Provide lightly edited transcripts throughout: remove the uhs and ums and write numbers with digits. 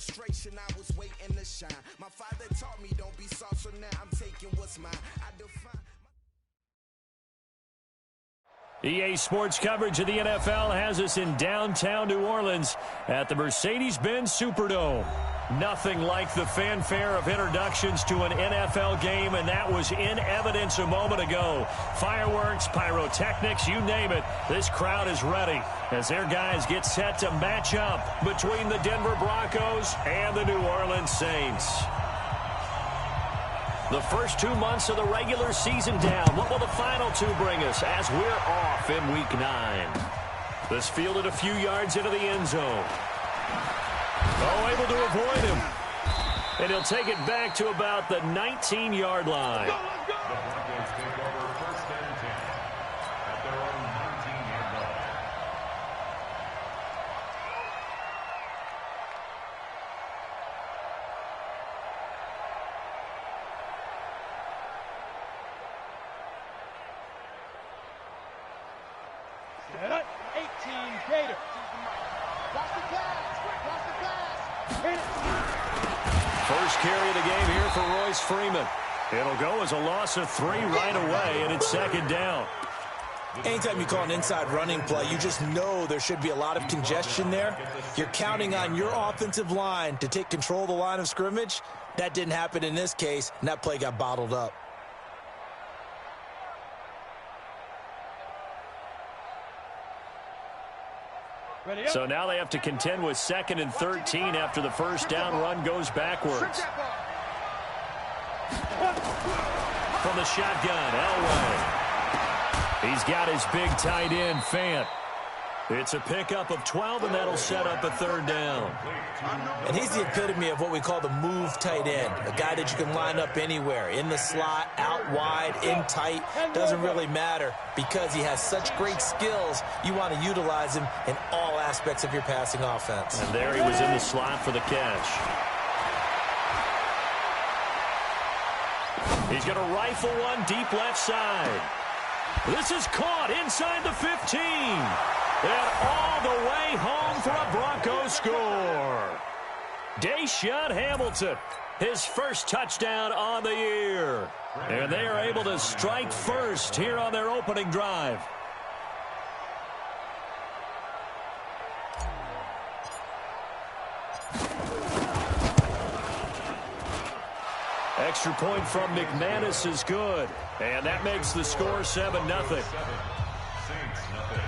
frustration, I was waiting to shine. My father taught me don't be soft, so now I'm taking what's mine. I define. EA Sports coverage of the NFL has us in downtown New Orleans at the Mercedes-Benz Superdome. Nothing like the fanfare of introductions to an NFL game, and that was in evidence a moment ago. Fireworks, pyrotechnics, you name it. This crowd is ready as their guys get set to match up between the Denver Broncos and the New Orleans Saints. The first 2 months of the regular season down. What will the final two bring us as we're off in Week 9? This fielded a few yards into the end zone. Oh, able to avoid him. And he'll take it back to about the 19-yard line. The Broncos take over first and 10 at their own 19-yard line. Set up, 18, Gator. Watch the pass, watch the pass. Hit it. First carry of the game here for Royce Freeman. It'll go as a loss of 3 right away, and it's second down. Anytime you call an inside running play, you just know there should be a lot of congestion there. You're counting on your offensive line to take control of the line of scrimmage. That didn't happen in this case, and that play got bottled up. So now they have to contend with 2nd and 13 after the first down run goes backwards. From the shotgun, Elway. He's got his big tight end, Fant. It's a pickup of 12, and that'll set up a third down. And he's the epitome of what we call the move tight end, a guy that you can line up anywhere, in the slot, out wide, in tight, doesn't really matter because he has such great skills. You want to utilize him in all aspects of your passing offense. And there he was in the slot for the catch. He's going to rifle one deep left side. This is caught inside the 15. And all the way home for a Broncos score. Deshaun Hamilton, his first touchdown on the year. And they are able to strike first here on their opening drive. Extra point from McManus is good. And that makes the score 7-0. Saints, nothing.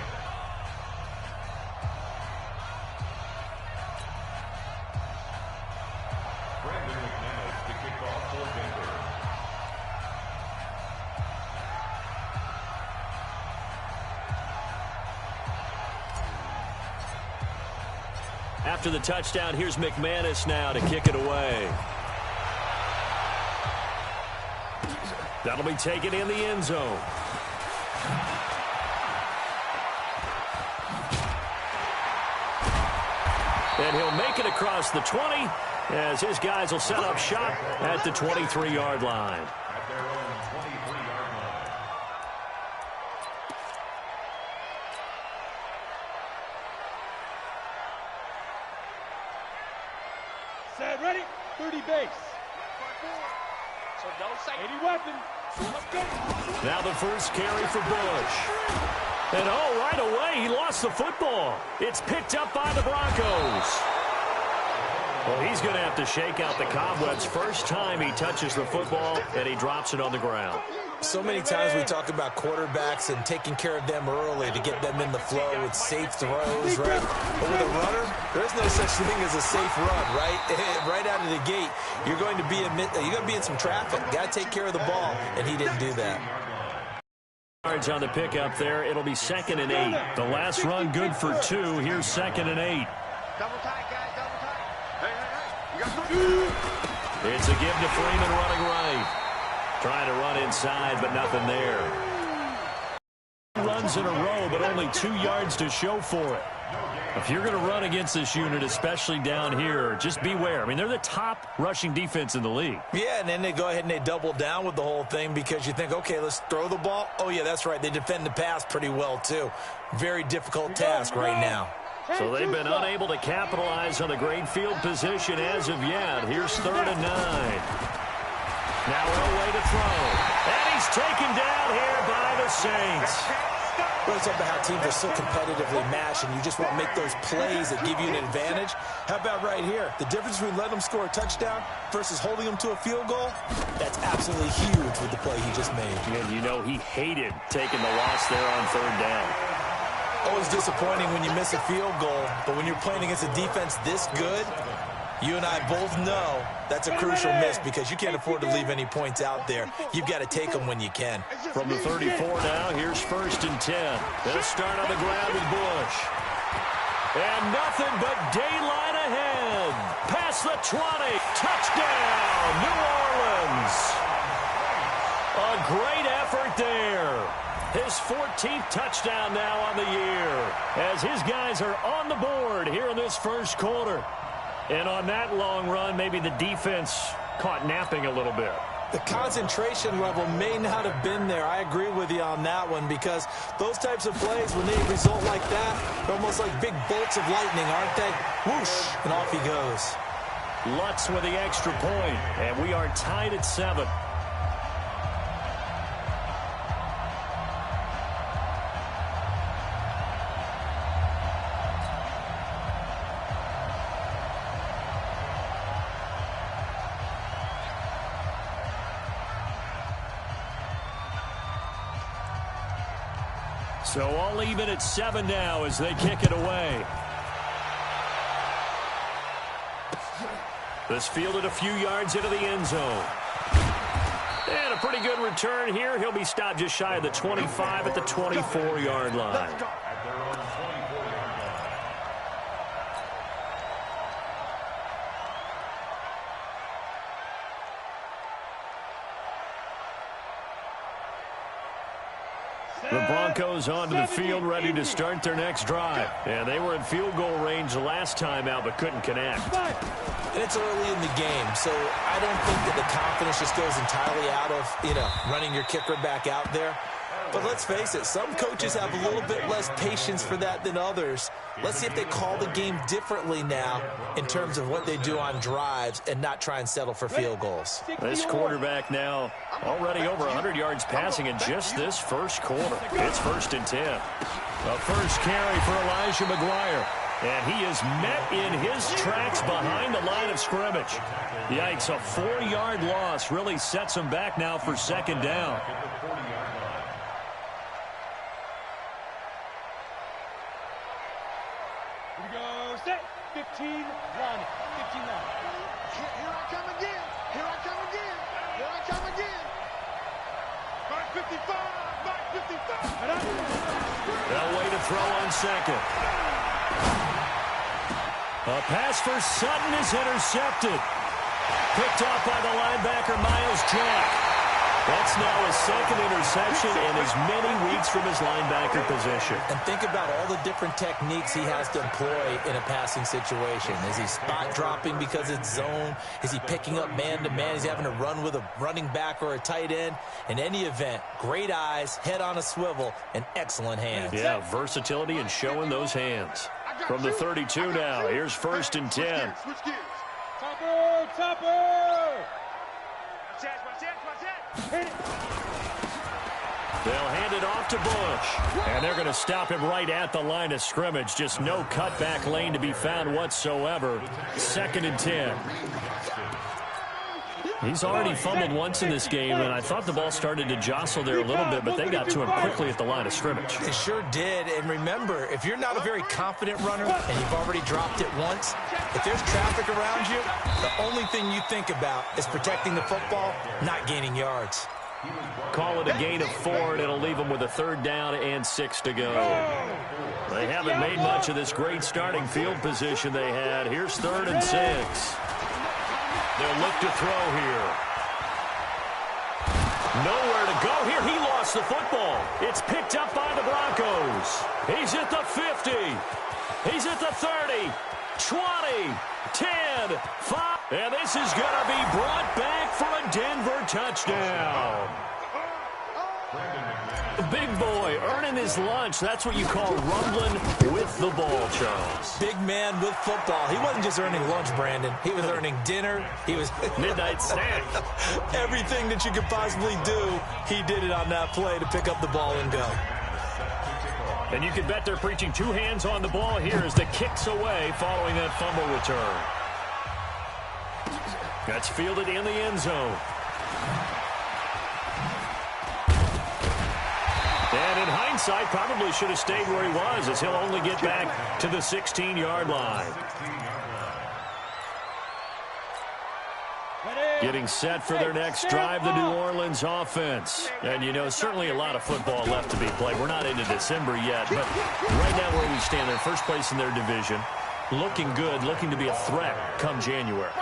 After the touchdown, here's McManus now to kick it away. That'll be taken in the end zone. And he'll make it across the 20 as his guys will set up shop at the 23-yard line. At their own 23-yard line. Set, ready, 30 base. So no second. 80 weapon. Let's go. Now the first carry for Bush. And oh, right away, he lost the football. It's picked up by the Broncos. Well, he's going to have to shake out the cobwebs first time he touches the football, and he drops it on the ground. So many times we talk about quarterbacks and taking care of them early to get them in the flow with safe throws, right? But with a runner, there is no such thing as a safe run, right? Right out of the gate, you're going to be in some traffic. Got to take care of the ball, and he didn't do that. Yards on the pickup there. It'll be 2nd and 8. The last run good for 2. Here's 2nd and 8. Double tight, guys, double tight. Hey. You got to It's a give to Freeman running right. Trying to run inside, but nothing there. Runs in a row, but only 2 yards to show for it. If you're going to run against this unit, especially down here, just beware. I mean, they're the top rushing defense in the league. Yeah, and then they go ahead and they double down with the whole thing because you think, okay, let's throw the ball. Oh, yeah, that's right. They defend the pass pretty well, too. Very difficult task right now. So they've been unable to capitalize on a great field position as of yet. Here's 3rd and 9. Now Elway to throw. And he's taken down here by the Saints. Well, it's about how teams are so competitively matched, and you just want to make those plays that give you an advantage. How about right here? The difference between letting them score a touchdown versus holding them to a field goal, that's absolutely huge with the play he just made. And you know he hated taking the loss there on 3rd down. Always disappointing when you miss a field goal, but when you're playing against a defense this good, you and I both know that's a crucial miss because you can't afford to leave any points out there. You've got to take them when you can. From the 34 now, here's 1st and 10. They'll start on the ground with Bush. And nothing but daylight ahead. Past the 20. Touchdown, New Orleans. A great effort there. His 14th touchdown now on the year as his guys are on the board here in this first quarter. And on that long run, maybe the defense caught napping a little bit. The concentration level may not have been there. I agree with you on that one because those types of plays, when they result like that, they're almost like big bolts of lightning, aren't they? Whoosh, and off he goes. Lutz with the extra point, and we are tied at 7. So all even at 7 now as they kick it away. This fielded a few yards into the end zone. And a pretty good return here. He'll be stopped just shy of the 25 at the 24-yard line. The Broncos onto the field ready to start their next drive. And they were in field goal range the last time out but couldn't connect. And it's early in the game, so I don't think that the confidence just goes entirely out of, running your kicker back out there. But let's face it, some coaches have a little bit less patience for that than others. Let's see if they call the game differently now in terms of what they do on drives and not try and settle for field goals. This quarterback now already over 100 yards passing in just this first quarter. It's 1st and 10. A first carry for Elijah McGuire. And he is met in his tracks behind the line of scrimmage. Yikes, a 4-yard loss really sets him back now for 2nd down. Here we go, set, 15, run, 15 line. Here I come again. Here I come again. Here I come again. Mark 55, Mark 55. And Elway to throw on 2nd. A pass for Sutton is intercepted. Picked off by the linebacker, Miles Jack. That's now his 2nd interception in as many weeks from his linebacker position. And think about all the different techniques he has to employ in a passing situation. Is he spot dropping because it's zone? Is he picking up man-to-man? Is he having to run with a running back or a tight end? In any event, great eyes, head on a swivel, and excellent hands. Yeah, versatility and showing those hands. From the 32 now, here's 1st and 10. Topper, Topper. They'll hand it off to Bush. And they're going to stop him right at the line of scrimmage. Just no cutback lane to be found whatsoever. 2nd and 10. He's already fumbled once in this game, and I thought the ball started to jostle there a little bit, but they got to him quickly at the line of scrimmage. It sure did. And remember, if you're not a very confident runner and you've already dropped it once, if there's traffic around you, the only thing you think about is protecting the football, not gaining yards. Call it a gain of 4, and it'll leave them with a 3rd down and 6 to go. They haven't made much of this great starting field position they had. Here's 3rd and 6. They'll look to throw here. Nowhere to go here. He lost the football. It's picked up by the Broncos. He's at the 50. He's at the 30. 20. 10. 5. And this is going to be brought back for a Denver touchdown. The big boy earning his lunch. That's what you call rumbling with the ball, Charles. Big man with football. He wasn't just earning lunch, Brandon. He was earning dinner. He was midnight snack. Everything that you could possibly do, he did it on that play to pick up the ball and go. And you can bet they're preaching two hands on the ball here as the kick's away following that fumble return. That's fielded in the end zone. And in hindsight, probably should have stayed where he was, as he'll only get back to the 16-yard line. Getting set for their next drive, the New Orleans offense. And, you know, certainly a lot of football left to be played. We're not into December yet, but right now where we stand, they're first place in their division. Looking good, looking to be a threat come January.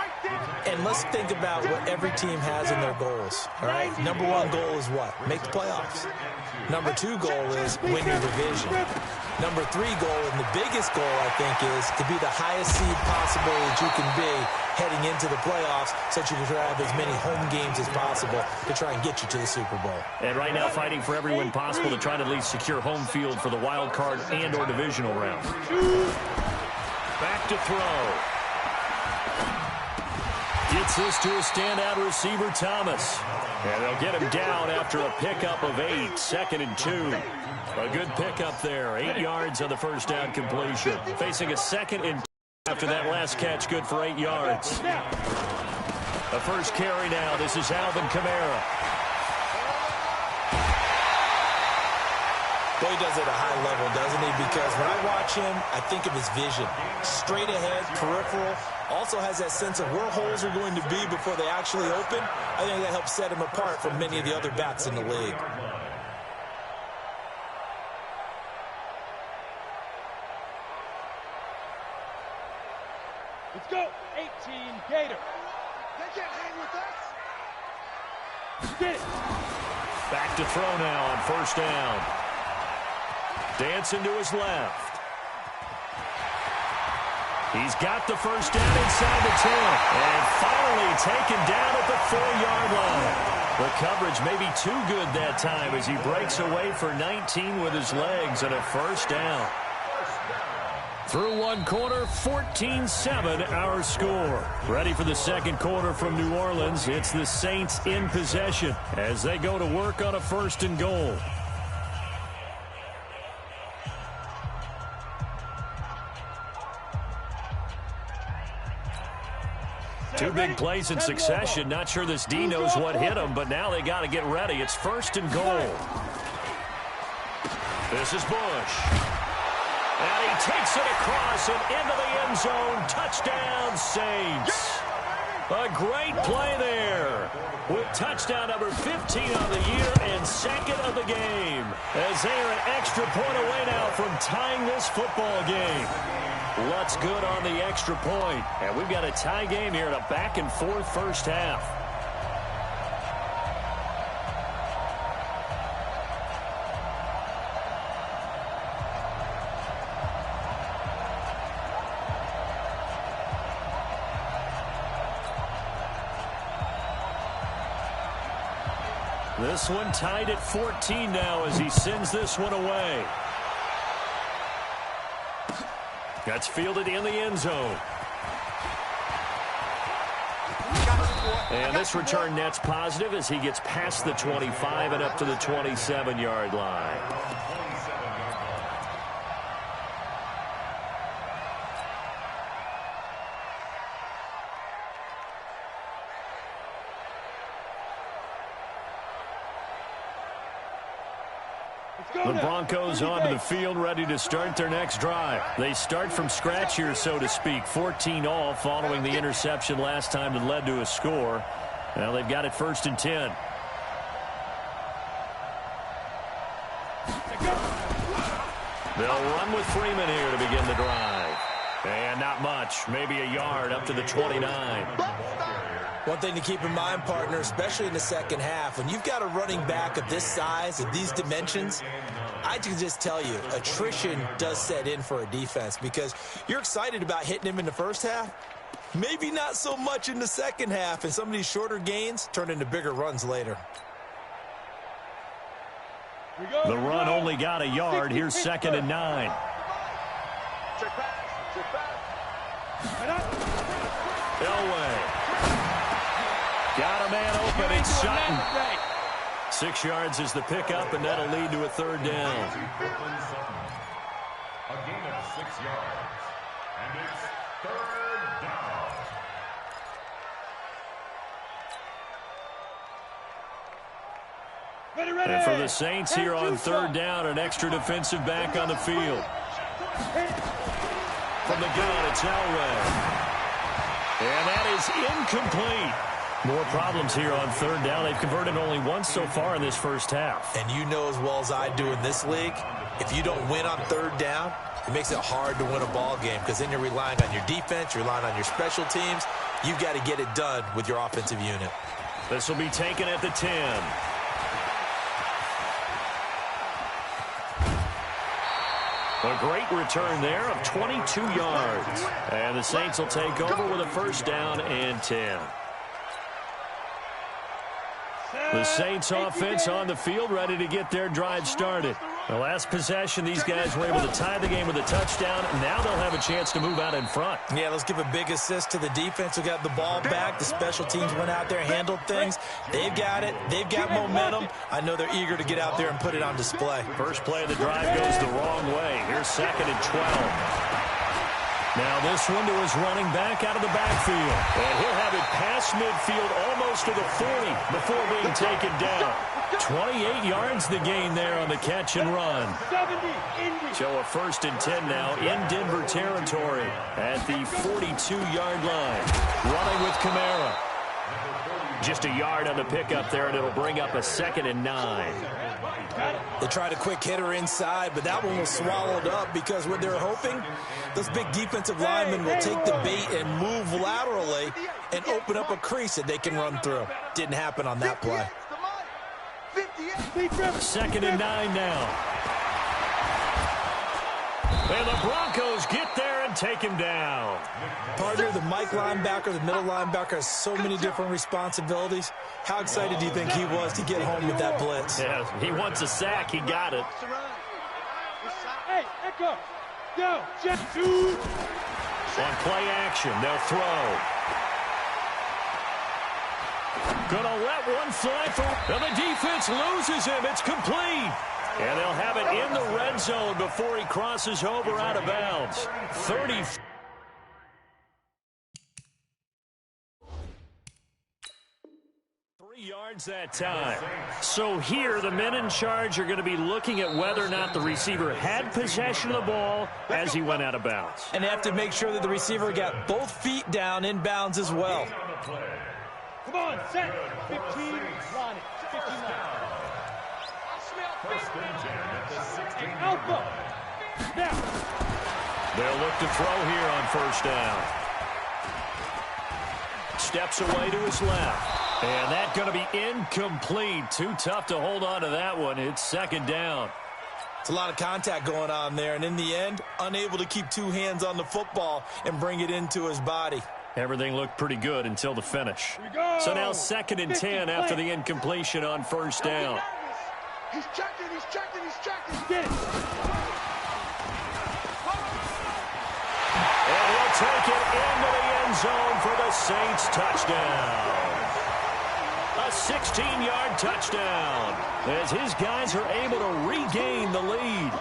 And let's think about what every team has in their goals, all right? Number one goal is what? Make the playoffs. Number two goal is win your division. Number three goal, and the biggest goal, I think, is to be the highest seed possible that you can be heading into the playoffs so that you can have as many home games as possible to try and get you to the Super Bowl. And right now fighting for every win possible to try to at least secure home field for the wild card and or divisional round. Back to throw. Gets this to a standout receiver, Thomas. And they'll get him down after a pickup of 8, 2nd and 2. A good pickup there, 8 yards on the first down completion. Facing a 2nd and 2 after that last catch, good for 8 yards. The first carry now, this is Alvin Kamara. Well, he does it at a high level, doesn't he? Because when I watch him, I think of his vision. Straight ahead, peripheral. Also has that sense of where holes are going to be before they actually open. I think that helps set him apart from many of the other backs in the league. Let's go. 18 Gator. They can't hang with us. Get it. Back to throw now on first down. Dancing to his left. He's got the first down inside the 10. And finally taken down at the 4-yard line. The coverage may be too good that time as he breaks away for 19 with his legs and a first down. Through one quarter, 14-7 our score. Ready for the second quarter from New Orleans. It's the Saints in possession as they go to work on a 1st and goal. Two big plays in succession. Not sure this D knows what hit him, but now they got to get ready. It's 1st and goal. This is Bush. And he takes it across and into the end zone. Touchdown, Saints. A great play there with touchdown number 15 on the year and 2nd of the game. As they are an extra point away now from tying this football game. Lutz good on the extra point. And we've got a tie game here in a back-and-forth first half. This one tied at 14 now as he sends this one away. That's fielded in the end zone. And this return net's positive as he gets past the 25 and up to the 27-yard line. The Broncos onto the field, ready to start their next drive. They start from scratch here, so to speak. 14 all following the interception last time that led to a score. Now they've got it 1st and 10. They'll run with Freeman here to begin the drive. And not much, maybe a yard up to the 29. One thing to keep in mind, partner, especially in the second half, when you've got a running back of this size and these dimensions, I can just tell you, attrition does set in for a defense because you're excited about hitting him in the first half. Maybe not so much in the second half, and some of these shorter gains turn into bigger runs later. The run only got a yard. Here's 2nd and 9. Check back. Elway. Got a man open. It's Sutton. 6 yards is the pickup, and that'll lead to a 3rd down. A gain of 6 yards. And it's 3rd down. And for the Saints here on 3rd down, an extra defensive back on the field. From the gun, it's Elway. And that is incomplete. More problems here on 3rd down. They've converted only once so far in this first half. And you know as well as I do in this league, if you don't win on 3rd down, it makes it hard to win a ball game because then you're relying on your defense, you're relying on your special teams. You've got to get it done with your offensive unit. This will be taken at the 10. A great return there of 22 yards. And the Saints will take over with a 1st down and 10. The Saints offense on the field, ready to get their drive started. The last possession, these guys were able to tie the game with a touchdown. Now they'll have a chance to move out in front. Yeah, let's give a big assist to the defense who got the ball back. The special teams went out there, handled things. They've got it. They've got momentum. I know they're eager to get out there and put it on display. First play of the drive goes the wrong way. Here's 2nd and 12. Now this one to his running back out of the backfield. And he'll have it past midfield almost to the 40 before being taken down. 28 yards the gain there on the catch and run. So a 1st and 10 now in Denver territory at the 42-yard line. Running with Kamara. Just a yard on the pickup there, and it'll bring up a 2nd and 9. They tried a quick hitter inside, but that one was swallowed up because what they're hoping, those big defensive linemen will take the bait and move laterally and open up a crease that they can run through. Didn't happen on that play. 2nd and 9 now. And the Broncos get there and take him down. Partner, the Mike linebacker, the middle linebacker has so many different responsibilities. How excited do you think he was to get home with that blitz? Yeah, he wants a sack. He got it. Hey, Echo. Go, Jeff. Dude. On play action, they'll throw. Gonna let one fly for, and the defense loses him. It's complete. And they'll have it in the red zone before he crosses over out of bounds. 30. Yards that time. So here, the men in charge are going to be looking at whether or not the receiver had possession of the ball as he went out of bounds. And they have to make sure that the receiver got both feet down in bounds as well. Come on, set. 15, line it. 15 line. Alpha. Now. They'll look to throw here on 1st down. Steps away to his left. And that's going to be incomplete. Too tough to hold on to that one. It's 2nd down. It's a lot of contact going on there. And in the end, unable to keep 2 hands on the football and bring it into his body. Everything looked pretty good until the finish. So now 2nd and 10 after the incompletion on 1st down. He's checking. Get it. And he'll take it into the end zone for the Saints touchdown. A 16-yard touchdown as his guys are able to regain the lead.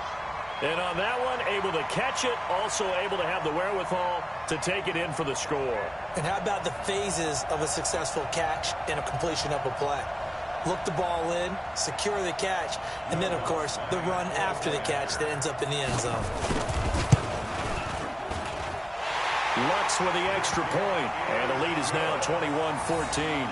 And on that one, able to catch it, also able to have the wherewithal to take it in for the score. And how about the phases of a successful catch and a completion of a play? Look the ball in, secure the catch, and then, of course, the run after the catch that ends up in the end zone. Lux with the extra point, and the lead is now 21-14.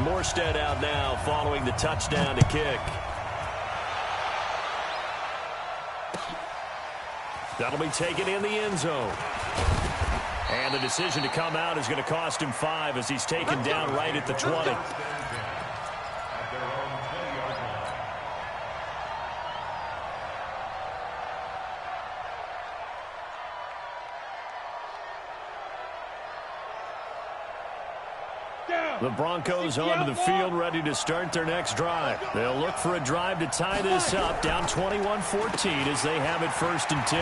Morstead out now following the touchdown to kick. That'll be taken in the end zone. And the decision to come out is going to cost him 5 as he's taken down right at the 20. The Broncos onto the field, ready to start their next drive. They'll look for a drive to tie this up, down 21-14 as they have it 1st and 10.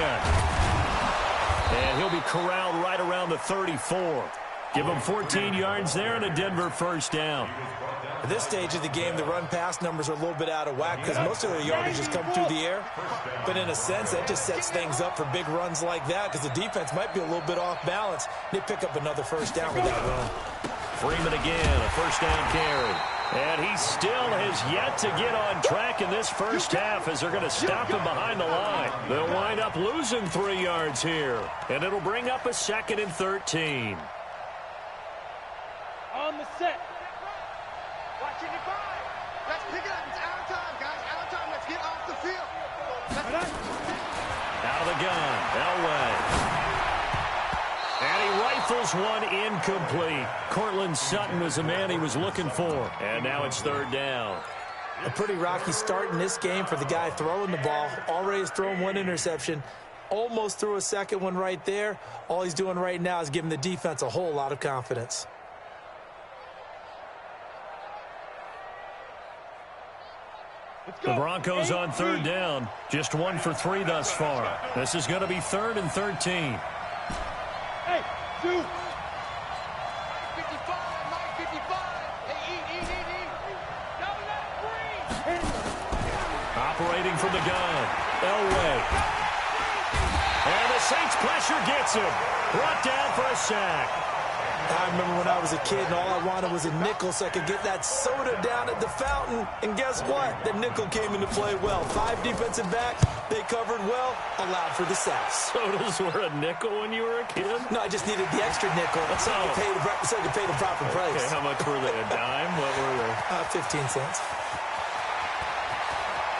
And he'll be corralled right around the 34. Give him 14 yards there and a Denver 1st down. At this stage of the game, the run-pass numbers are a little bit out of whack because most of their yardage has come through the air. But in a sense, that just sets things up for big runs like that because the defense might be a little bit off balance. They pick up another 1st down with that run. Freeman again, a 1st down carry. And he still has yet to get on track in this 1st half as they're going to stop him behind the line. They'll wind up losing 3 yards here. And it'll bring up a 2nd and 13. On the set. Watch it, let's pick it up. It's our time, guys. Our time. Let's get off the field. Out of the gun, Elway. And he rifles one incomplete. Cortland Sutton was the man he was looking for. And now it's 3rd down. A pretty rocky start in this game for the guy throwing the ball. Already has thrown 1 interception. Almost threw a 2nd one right there. All he's doing right now is giving the defense a whole lot of confidence. The Broncos on 3rd down. Just 1 for 3 thus far. This is going to be 3rd and 13. Hey, 2. 55, Mike 55. Hey, eat. Double that, 3. Operating from the gun. Elway. And the Saints pressure gets him. Brought down for a sack. I remember when I was a kid and all I wanted was a nickel so I could get that soda down at the fountain. And guess what? The nickel came into play well. 5 defensive backs. They covered well. Allowed for the sack. Sodas were a nickel when you were a kid? No, I just needed the extra nickel so I could pay the proper price. Okay, how much were they? A dime? What were they? 15 cents.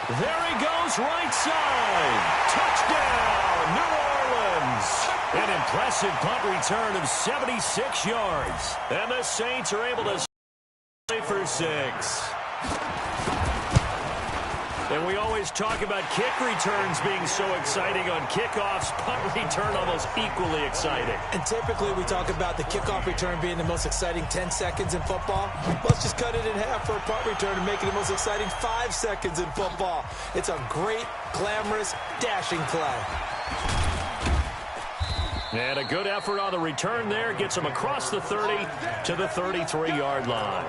There he goes, right side. Touchdown, New Orleans. An impressive punt return of 76 yards. And the Saints are able to play for 6. And we always talk about kick returns being so exciting on kickoffs. Punt return almost equally exciting. And typically we talk about the kickoff return being the most exciting 10 seconds in football. Let's just cut it in half for a punt return and make it the most exciting 5 seconds in football. It's a great, glamorous, dashing play. And a good effort on the return there. Gets him across the 30 to the 33-yard line.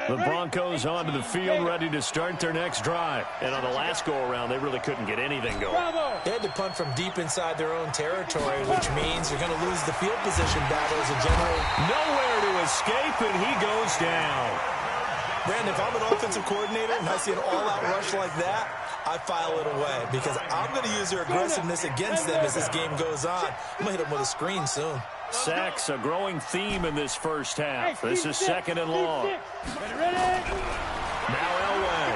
The Broncos onto the field, ready to start their next drive. And on the last go-around, they really couldn't get anything going. They had to punt from deep inside their own territory, which means you're going to lose the field position battle as a general. Nowhere to escape, and he goes down. Brandon, if I'm an offensive coordinator and I see an all-out rush like that, I file it away because I'm going to use their aggressiveness against them as this game goes on. I'm going to hit them with a screen soon. Sacks, a growing theme in this 1st half. This is 2nd and long. Now Elway.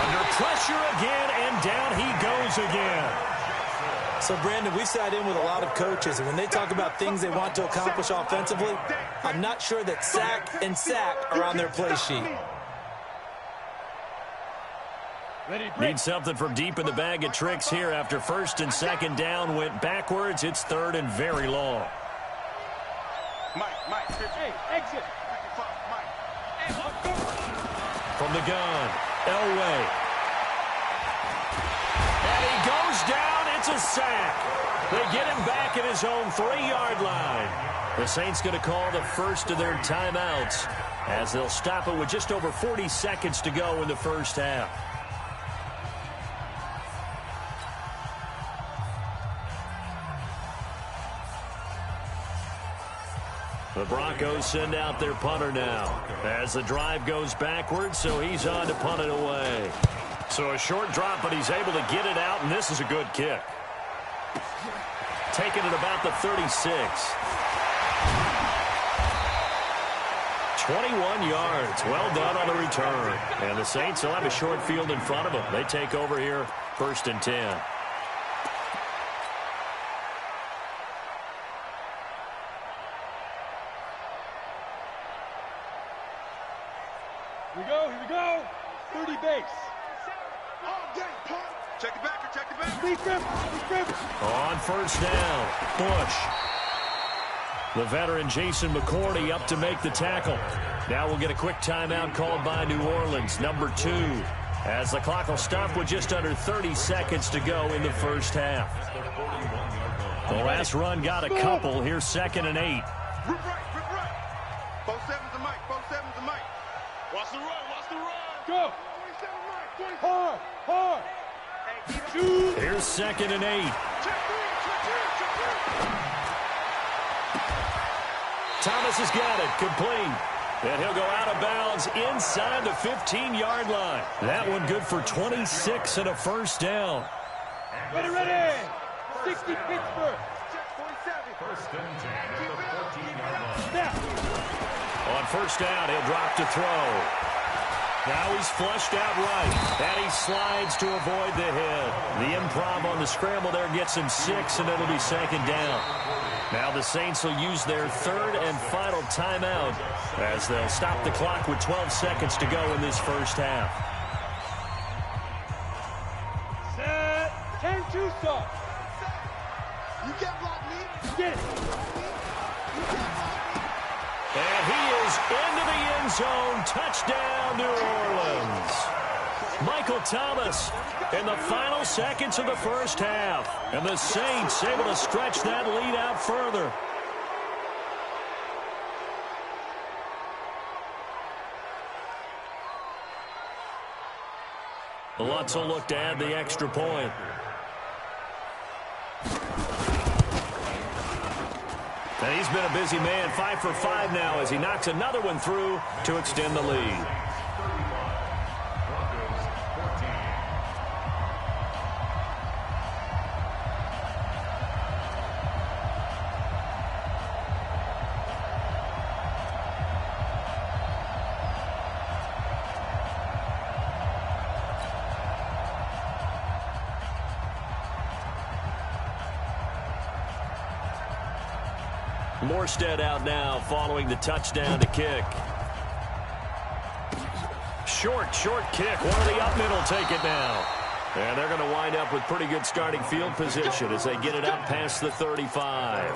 Under pressure again, and down he goes again. So, Brandon, we sat in with a lot of coaches, and when they talk about things they want to accomplish offensively, I'm not sure that sack and sack are on their play sheet. Need something from deep in the bag of tricks here after 1st and 2nd down went backwards. It's 3rd and very long. Mike, hey, exit. From the gun, Elway. And he goes down. It's a sack. They get him back at his own 3-yard line. The Saints going to call the first of their timeouts as they'll stop it with just over 40 seconds to go in the 1st half. The Broncos send out their punter now as the drive goes backwards, so he's on to punt it away. So a short drop, but he's able to get it out, and this is a good kick. Taking it about the 36. 21 yards. Well done on the return. And the Saints will have a short field in front of them. They take over here 1st and 10. 30 base. Check the back, check the back. Lead grip. On first down, Bush. The veteran Jason McCourty up to make the tackle. Now we'll get a quick timeout called by New Orleans, number 2, as the clock will stop with just under 30 seconds to go in the first half. The last run got a couple. Here's 2nd and 8. Rip right. 4-7's the mic, 4-7's the mic. Watch the run. Go. 27 Mike, hard. Shoot. Here's 2nd and 8. Thomas has got it, complete. And he'll go out of bounds inside the 15-yard line. That one good for 26 and a first down. Ready. 60 Pittsburgh. First and 10 at the 14-yard line. Snap. On first down, he'll drop to throw. Now he's flushed out right, and he slides to avoid the hit. The improv on the scramble there gets him 6, and it'll be 2nd down. Now the Saints will use their 3rd and final timeout as they'll stop the clock with 12 seconds to go in this first half. Set. 10-2 stop. You can't block me. Get it. And he is into the end zone. Touchdown, New Orleans. Michael Thomas in the final seconds of the first half. And the Saints able to stretch that lead out further. Lutz will look to add the extra point. And he's been a busy man, 5 for 5 now as he knocks another one through to extend the lead. Morstead out now following the touchdown to kick. Short kick. One of the up middle take it now. And they're going to wind up with pretty good starting field position as they get it up past the 35.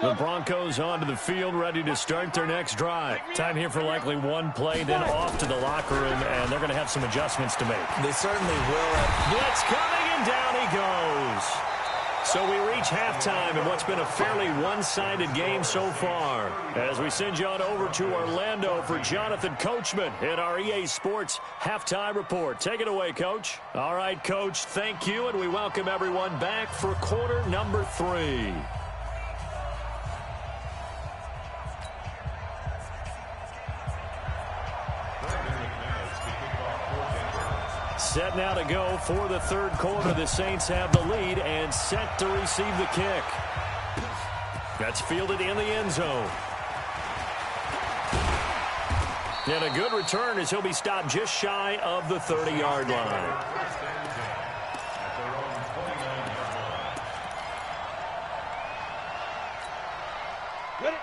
The Broncos onto the field, ready to start their next drive. Time here for likely one play, then off to the locker room, and they're going to have some adjustments to make. They certainly will. Blitz coming, and down he goes. So we reach halftime in what's been a fairly one-sided game so far. As we send you on over to Orlando for Jonathan Coachman in our EA Sports Halftime Report. Take it away, Coach. All right, Coach, thank you, and we welcome everyone back for quarter number 3. Set now to go for the third quarter. The Saints have the lead and set to receive the kick. That's fielded in the end zone. And a good return as he'll be stopped just shy of the 30-yard line.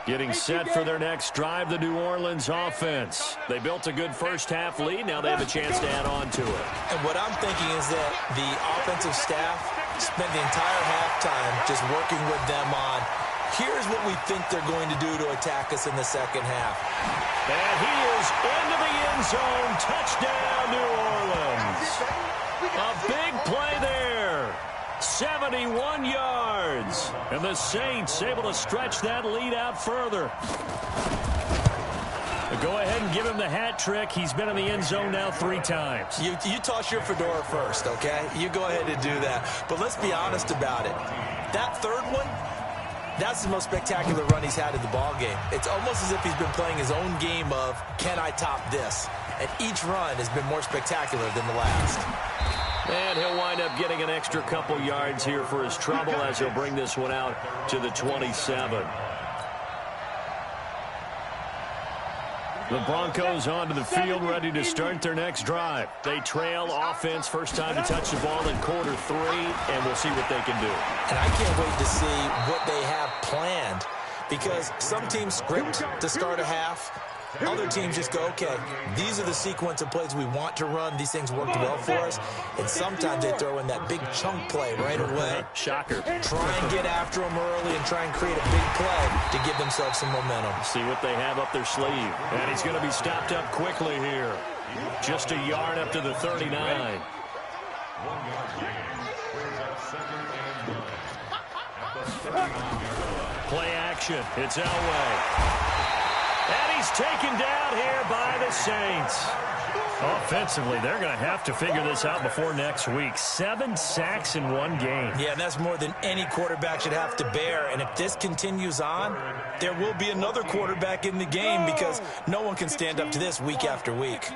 Getting set for their next drive, the New Orleans offense. They built a good first-half lead. Now they have a chance to add on to it. And what I'm thinking is that the offensive staff spent the entire halftime just working with them on, here's what we think they're going to do to attack us in the second half. And he is into the end zone. Touchdown, New Orleans. A big play there. 71 yards. And the Saints able to stretch that lead out further. Go ahead and give him the hat trick. He's been in the end zone now 3 times. You toss your fedora first, okay? You go ahead and do that. But let's be honest about it. That third one, that's the most spectacular run he's had in the ballgame. It's almost as if he's been playing his own game of, can I top this? And each run has been more spectacular than the last. And he'll wind up getting an extra couple yards here for his trouble as he'll bring this one out to the 27. The Broncos onto the field, ready to start their next drive. They trail offense, first time to touch the ball in quarter 3, and we'll see what they can do. And I can't wait to see what they have planned. because some teams script to start a half. Other teams just go, okay, these are the sequence of plays we want to run. These things worked well for us. And sometimes they throw in that big chunk play right away. Shocker. Try and get after them early and try and create a big play to give themselves some momentum. See what they have up their sleeve. And he's going to be stopped up quickly here. Just a yard up to the 39. 1 yard gain. Brings up 2nd and 1. At the 39-yard line. Play action. It's Elway. And he's taken down here by the Saints. Offensively, they're going to have to figure this out before next week. 7 sacks in 1 game. Yeah, and that's more than any quarterback should have to bear. And if this continues on, there will be another quarterback in the game because no one can stand up to this week after week.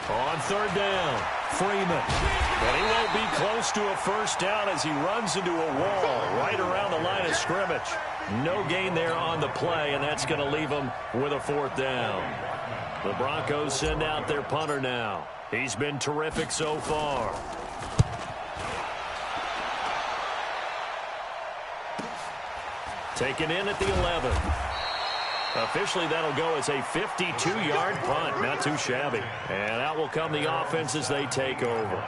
On 3rd down, Freeman. And he won't be close to a first down as he runs into a wall right around the line of scrimmage. No gain there on the play, and that's going to leave him with a 4th down. The Broncos send out their punter now. He's been terrific so far. Taken in at the 11. Officially, that'll go as a 52-yard punt. Not too shabby. And out will come the offense as they take over.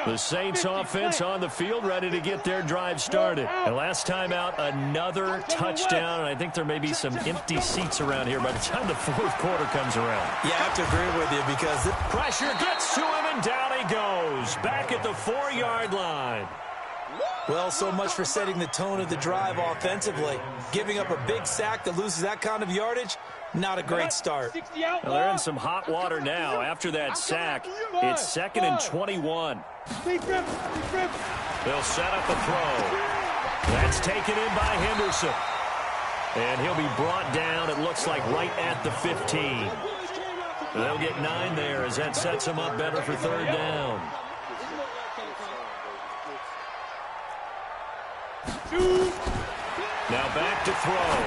The Saints offense on the field, ready to get their drive started. And last time out, another touchdown. And I think there may be some empty seats around here by the time the 4th quarter comes around. Yeah, I have to agree with you because the pressure gets to him, and down he goes. Back at the 4-yard line. Well, so much for setting the tone of the drive offensively. Giving up a big sack that loses that kind of yardage, not a great start. Well, they're in some hot water now. After that sack, it's 2nd and 21. They'll set up a throw. That's taken in by Henderson. And he'll be brought down, it looks like, right at the 15. They'll get 9 there as that sets them up better for 3rd down. Now back to throw.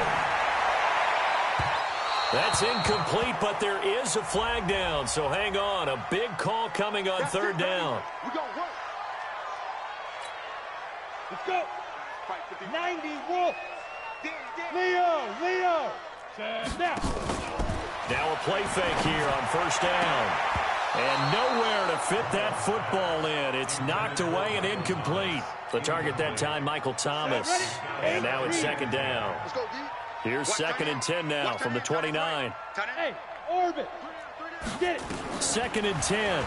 That's incomplete, but there is a flag down, so hang on. A big call coming on 3rd down. Let's go. 90, Wolf. Leo. Now a play fake here on 1st down. And nowhere to fit that football in. It's knocked away and incomplete. The target that time, Michael Thomas. And now it's 2nd down. Here's 2nd and 10 now from the 29. Hey, orbit. Get it. 2nd and 10.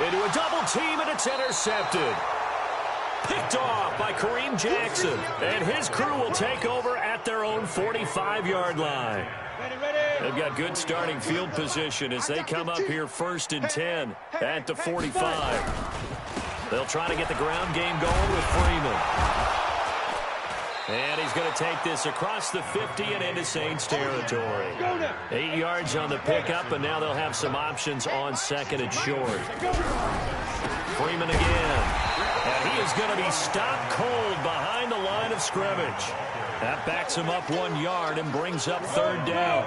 Into a double team, and it's intercepted. Picked off by Kareem Jackson. And his crew will take over at their own 45-yard line. They've got good starting field position as they come up here 1st and 10 at the 45. They'll try to get the ground game going with Freeman. And he's going to take this across the 50 and into Saints territory. 8 yards on the pickup, and now they'll have some options on 2nd and short. Freeman again. And he is going to be stopped cold behind the line of scrimmage. That backs him up 1 yard and brings up 3rd down.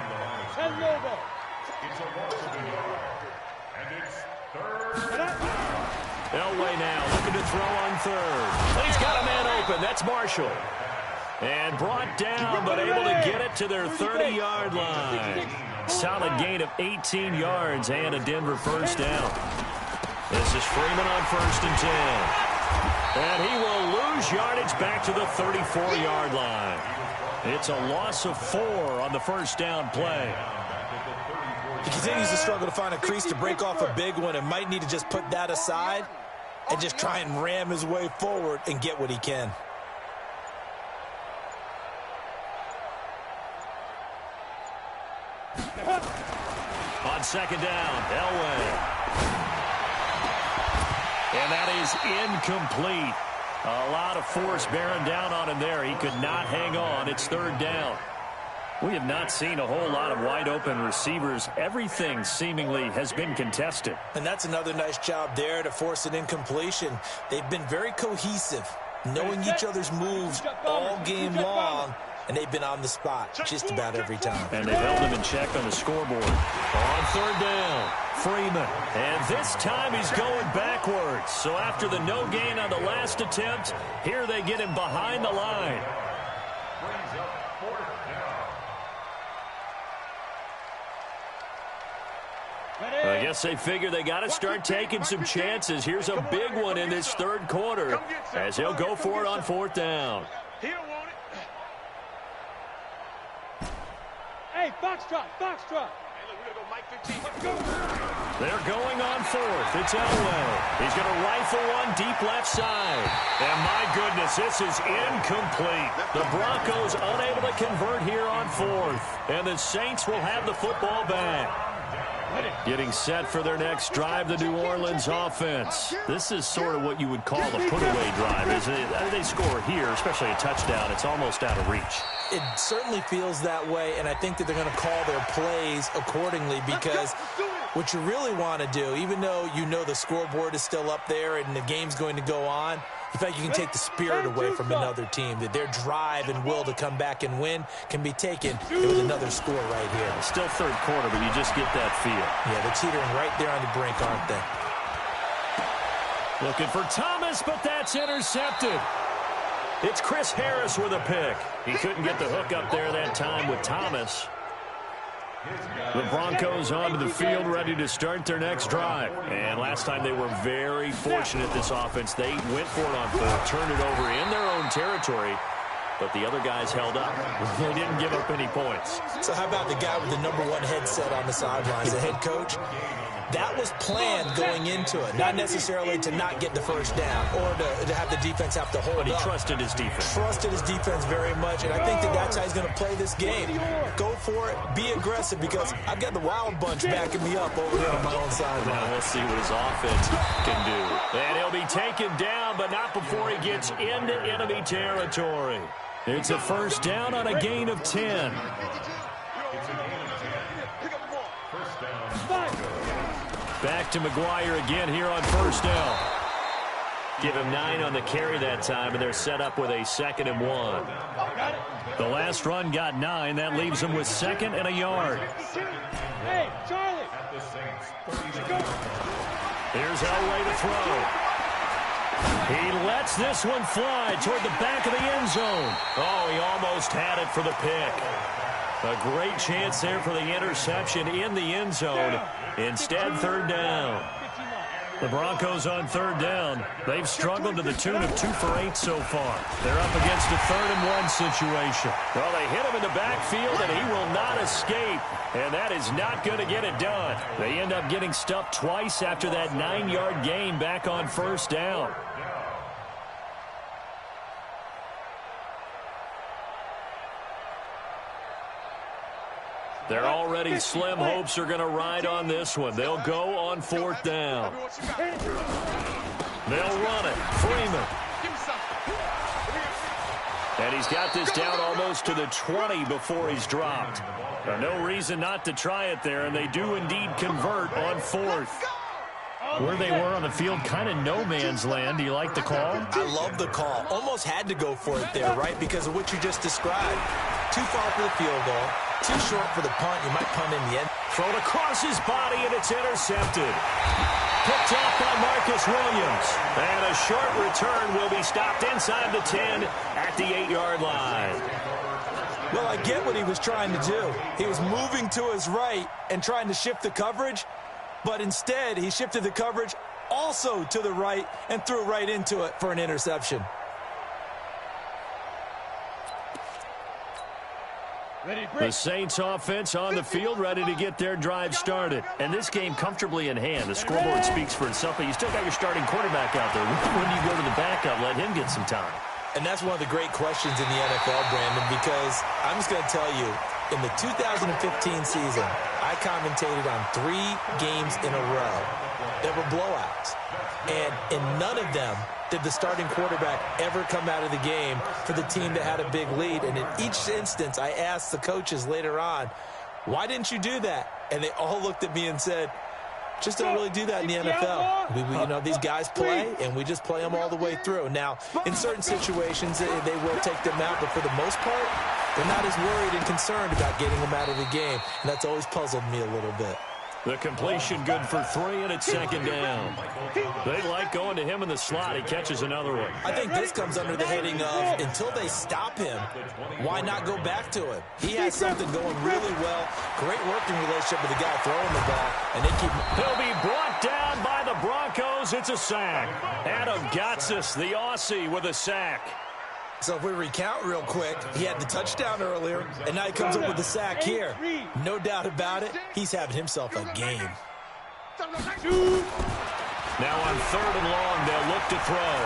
Elway now looking to throw on 3rd. He's got a man open. That's Marshall. And brought down, but able to get it to their 30-yard line. Solid gain of 18 yards and a Denver 1st down. This is Freeman on 1st and 10. And he will lose yardage back to the 34-yard line. It's a loss of 4 on the 1st down play. He continues to struggle to find a crease to break off a big one and might need to just put that aside and just try and ram his way forward and get what he can. On 2nd down, Elway. And that is incomplete. A lot of force bearing down on him there. He could not hang on. It's 3rd down. We have not seen a whole lot of wide-open receivers. Everything seemingly has been contested. And that's another nice job there to force an incompletion. They've been very cohesive, knowing each other's moves all game long, and they've been on the spot just about every time. And they've held him in check on the scoreboard. On third down, Freeman. And this time he's going backwards. So after the no gain on the last attempt, here they get him behind the line. Brings up fourth down. I guess they figure they got to start taking some chances. Here's a big one in this third quarter as he'll go for it on fourth down. He don't want it. Hey, foxtrot, foxtrot. Hey, look, we're going to go Mike 15. Let's go. They're going on fourth. It's Elway. He's going to rifle one deep left side. And my goodness, this is incomplete. The Broncos unable to convert here on fourth. And the Saints will have the football back. Getting set for their next drive, the New Orleans offense. This is sort of what you would call the put-away drive, isn't it? They score here, especially a touchdown. It's almost out of reach. It certainly feels that way, and I think that they're going to call their plays accordingly because what you really want to do, even though you know the scoreboard is still up there and the game's going to go on, in fact, you can take the spirit away from another team, that their drive and will to come back and win can be taken with another score right here. Still third quarter, but you just get that feel. Yeah, they're teetering right there on the brink, aren't they? Looking for Thomas, but that's intercepted. It's Chris Harris with a pick. He couldn't get the hook up there that time with Thomas. The Broncos onto the field, ready to start their next drive. And last time they were very fortunate, this offense. They went for it on fourth, turned it over in their own territory, but the other guys held up. They didn't give up any points. So how about the guy with the #1 headset on the sidelines, the head coach? That was planned going into it, not necessarily to not get the first down or to have the defense have to hold up. But he trusted his defense. Trusted his defense very much, and I think that that's how he's going to play this game. Go for it, be aggressive, because I've got the Wild Bunch backing me up over here on my own sideline. Now we'll see what his offense can do. And he'll be taken down, but not before he gets into enemy territory. It's a first down on a gain of 10. Back to McGuire again here on first down. Give him 9 on the carry that time, and they're set up with a 2nd and 1. The last run got 9. That leaves them with 2nd and a yard. Hey, Charlie. Here's Elway to throw. He lets this one fly toward the back of the end zone. Oh, he almost had it for the pick. A great chance there for the interception in the end zone. Instead, third down. The Broncos on third down. They've struggled to the tune of 2 for 8 so far. They're up against a 3rd and 1 situation. Well, they hit him in the backfield, and he will not escape. And that is not going to get it done. They end up getting stuffed twice after that 9-yard gain back on first down. They're already slim hopes are going to ride on this one. They'll go on 4th down. They'll run it. Freeman. And he's got this down almost to the 20 before he's dropped. No reason not to try it there, and they do indeed convert on 4th. Where they were on the field, kind of no man's land. Do you like the call? I love the call. Almost had to go for it there, right? Because of what you just described. Too far for the field goal. Too short for the punt. You might punt in the end. Thrown across his body, and it's intercepted. Picked off by Marcus Williams. And a short return will be stopped inside the 10 at the 8-yard line. Well, I get what he was trying to do. He was moving to his right and trying to shift the coverage. But instead, he shifted the coverage also to the right and threw right into it for an interception. The Saints offense on the field, ready to get their drive started. And this game comfortably in hand. The scoreboard speaks for itself, but you still got your starting quarterback out there. When do you go to the backup, let him get some time? And that's one of the great questions in the NFL, Brandon, because I'm just going to tell you, in the 2015 season, I commentated on 3 games in a row that were blowouts. And in none of them did the starting quarterback ever come out of the game for the team that had a big lead. And in each instance, I asked the coaches later on, why didn't you do that? And they all looked at me and said, just don't really do that in the NFL. You know, these guys play, and we just play them all the way through. Now, in certain situations, they will take them out, but for the most part, they're not as worried and concerned about getting them out of the game, and that's always puzzled me a little bit. The completion good for 3, and it's second down. They like going to him in the slot. He catches another one. I think this comes under the heading of, until they stop him, why not go back to him? He has something going really well. Great working relationship with the guy throwing the ball, and they keep... He'll be brought down by the Broncos. It's a sack. Adam Gotsis, the Aussie, with a sack. So if we recount real quick, he had the touchdown earlier, and now he comes up with the sack here. No doubt about it, he's having himself a game. Now on 3rd and long, they'll look to throw.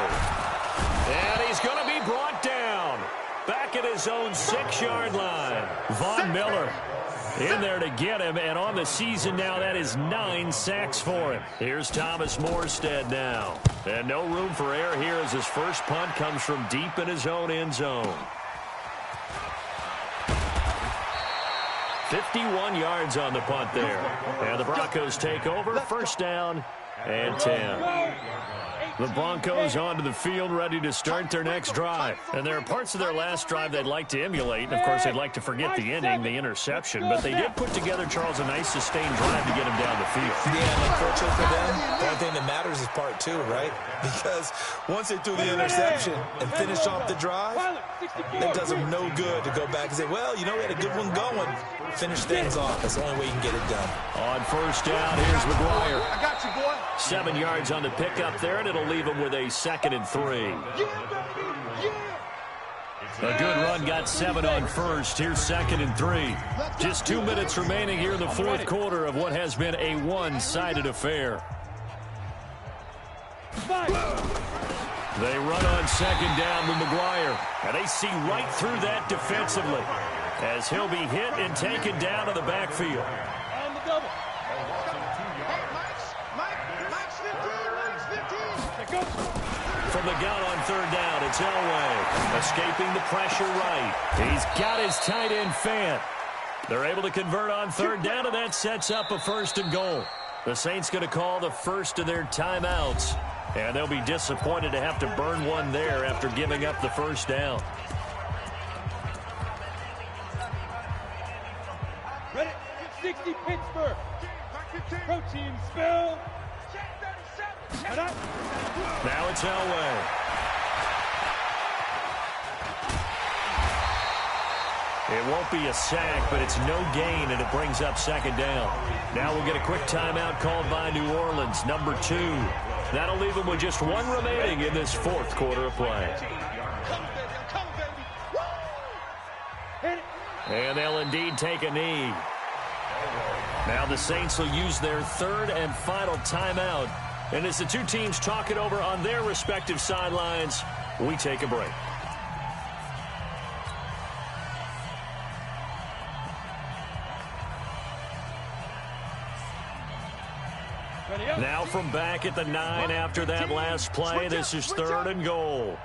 And he's going to be brought down. Back at his own 6-yard line. Von Miller in there to get him, and on the season now, that is 9 sacks for him. Here's Thomas Morstead now. And no room for error here as his first punt comes from deep in his own end zone. 51 yards on the punt there. And the Broncos take over, first down and 10. The Broncos onto the field, ready to start their next drive. And there are parts of their last drive they'd like to emulate. And, of course, they'd like to forget the ending, the interception. But they did put together, Charles, a nice sustained drive to get him down the field. Yeah, and unfortunately for them, the only thing that matters is part 2, right? Because once they threw the interception and finished off the drive, it does them no good to go back and say, well, you know, we had a good one going. Finish things off. That's the only way you can get it done. On first down, here's McGuire. I got you, boy. 7 yards on the pickup there, and it'll leave him with a 2nd and 3. A good run, got 7 on first. Here's 2nd and 3. Just 2 minutes remaining here in the 4th quarter of what has been a one-sided affair. They run on 2nd down with McGuire, and they see right through that defensively as he'll be hit and taken down to the backfield. On the double. From the gun on 3rd down, it's Elway. Escaping the pressure right. He's got his tight end Fant. They're able to convert on 3rd down, and that sets up a 1st and goal. The Saints going to call the first of their timeouts, and they'll be disappointed to have to burn one there after giving up the 1st down. Ready? 60 Pittsburgh. Protein spill. Now it's Elway. It won't be a sack, but it's no gain, and it brings up 2nd down. Now we'll get a quick timeout called by New Orleans, number 2. That'll leave them with just 1 remaining in this 4th quarter of play. And they'll indeed take a knee. Now the Saints will use their 3rd and final timeout. And as the two teams talk it over on their respective sidelines, we take a break. Now from back at the 9 after that last play, this is 3rd and goal.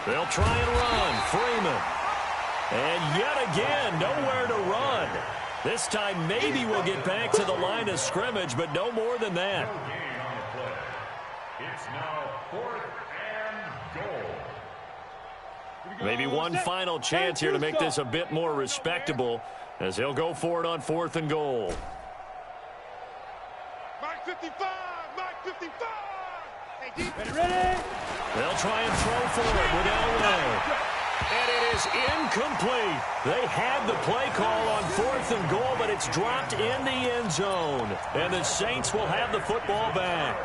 They'll try and run. Freeman. And yet again, nowhere to run. This time maybe we'll get back to the line of scrimmage, but no more than that. It's now 4th and goal. Maybe one final chance here to make this a bit more respectable as he'll go for it on 4th and goal. Mike 55, Mike 55. Hey, Ready? They'll try and throw for it with Elway. And it is incomplete. They had the play call on 4th and goal, but it's dropped in the end zone. And the Saints will have the football back.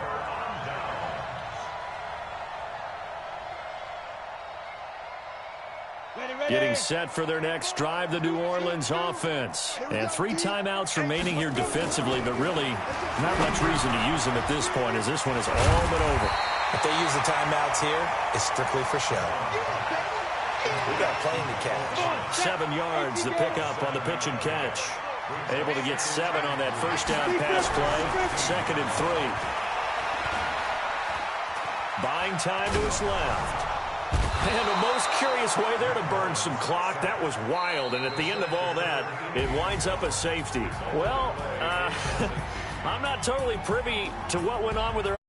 Getting set for their next drive, the New Orleans offense. And 3 timeouts remaining here defensively, but really not much reason to use them at this point as this one is all but over. If they use the timeouts here, it's strictly for show. We got playing to catch. 7 yards, the pickup on the pitch and catch. Able to get 7 on that first down pass play. 2nd and 3. Buying time to his left. And the most curious way there to burn some clock. That was wild. And at the end of all that, it winds up a safety. Well, I'm not totally privy to what went on with her.